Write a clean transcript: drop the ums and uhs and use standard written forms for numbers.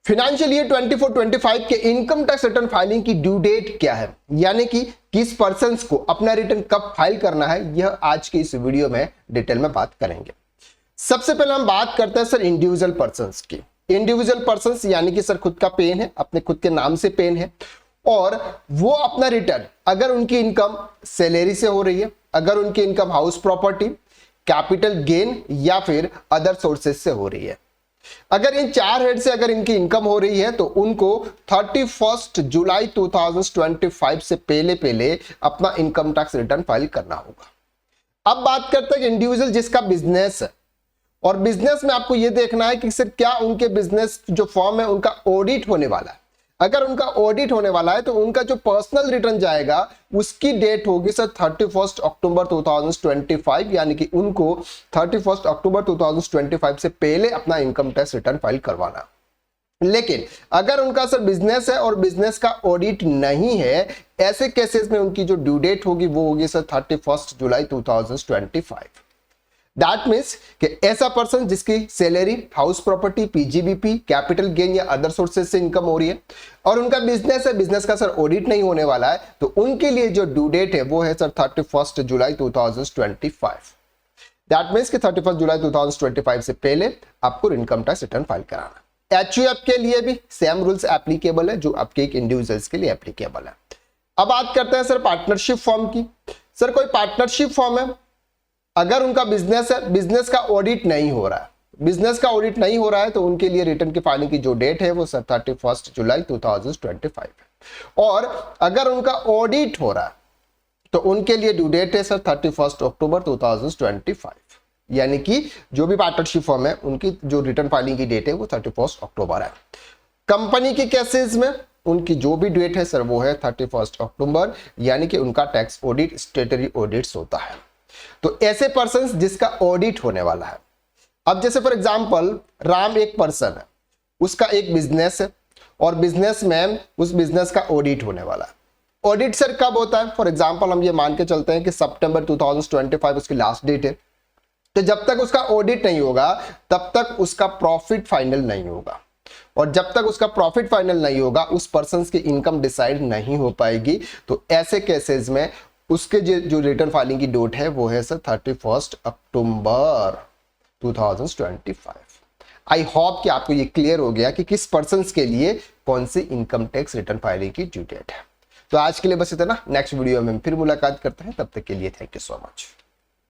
Financial year 24-25 के income tax return filing की due date क्या है, यानी कि किस पर्सन को अपना रिटर्न कब फाइल करना है, यह आज की इस वीडियो में डिटेल में बात करेंगे। सबसे पहले हम बात करते हैं सर इंडिविजुअल पर्संस की। इंडिविजुअल पर्संस यानी कि सर खुद का पेन है, अपने खुद के नाम से पेन है और वो अपना रिटर्न अगर उनकी इनकम सैलरी से हो रही है, अगर उनकी income house property, capital gain या फिर अदर सोर्सेज से हो रही है, अगर इन चार हेड से अगर इनकी इनकम हो रही है तो उनको 31 जुलाई 2025 से पहले अपना इनकम टैक्स रिटर्न फाइल करना होगा। अब बात करते हैं इंडिविजुअल जिसका बिजनेस है, और बिजनेस में आपको यह देखना है कि सर क्या उनके बिजनेस जो फॉर्म है उनका ऑडिट होने वाला है। अगर उनका ऑडिट होने वाला है तो उनका जो पर्सनल रिटर्न जाएगा उसकी डेट होगी सर 31 अक्टूबर 2025, यानी कि उनको 31 अक्टूबर 2025 से पहले अपना इनकम टैक्स रिटर्न फाइल करवाना। लेकिन अगर उनका सर बिजनेस है और बिजनेस का ऑडिट नहीं है, ऐसे केसेस में उनकी जो ड्यू डेट होगी वो होगी सर 31 जुलाई 2025। दैट मीन्स कि ऐसा पर्सन जिसकी salary, house property, PGBP, capital gain या अदर सोर्सेज से इनकम हो रही है और उनका बिजनेस है, बिजनेस का सर ऑडिट नहीं होने वाला है, तो उनके लिए जो ड्यू डेट है वो है सर 31 जुलाई 2025। दैट मीन्स कि 31 जुलाई 2025 से पहले आपको इनकम टैक्स रिटर्न फाइल कराना। एचयूएफ के लिए भी सेम रूल्स एप्लीकेबल है जो आपके एक इंडिविजुअल्स के लिए एप्लीकेबल है। अब बात करते हैं सर पार्टनरशिप फॉर्म की। सर कोई पार्टनरशिप फॉर्म है, अगर उनका बिजनेस है, बिजनेस का ऑडिट नहीं हो रहा है, बिजनेस का ऑडिट नहीं हो रहा है तो उनके लिए रिटर्न की फाइलिंग की जो डेट है वो सर 31 जुलाई 2025 है। और अगर उनका ऑडिट हो रहा है तो उनके लिए ड्यू डेट है सर 31 अक्टूबर 2025, यानी कि जो भी पार्टनरशिप फॉर्म है उनकी जो रिटर्न फाइलिंग की डेट है वो 31 अक्टूबर है। कंपनी के केसेस में उनकी जो भी डेट है सर वो है 31 अक्टूबर, यानी कि उनका टैक्स ऑडिट स्टेटरी ऑडिट्स होता है। तो ऐसे पर्सन जिसका ऑडिट होने वाला है, अब जैसे फॉर एग्जांपल राम एक पर्सन है, उसका एक बिजनेस है और बिजनेस में उस बिजनेस का ऑडिट होने वाला है। ऑडिट सर कब होता है, फॉर एग्जांपल हम ये मान के चलते हैं कि सितंबर 2025 उसकी लास्ट डेट है, तो जब तक उसका ऑडिट नहीं होगा तब तक उसका प्रॉफिट फाइनल नहीं होगा, और जब तक उसका प्रॉफिट फाइनल नहीं होगा उस पर्सन की इनकम डिसाइड नहीं हो पाएगी। तो ऐसे केसेस में उसके जो रिटर्न फाइलिंग की डेट है वो है सर 31 अक्टूबर 2025। आई होप कि आपको ये क्लियर हो गया कि किस पर्सन के लिए कौन सी इनकम टैक्स रिटर्न फाइलिंग की ड्यू डेट है। तो आज के लिए बस इतना, नेक्स्ट वीडियो में फिर मुलाकात करते हैं, तब तक के लिए थैंक यू सो मच।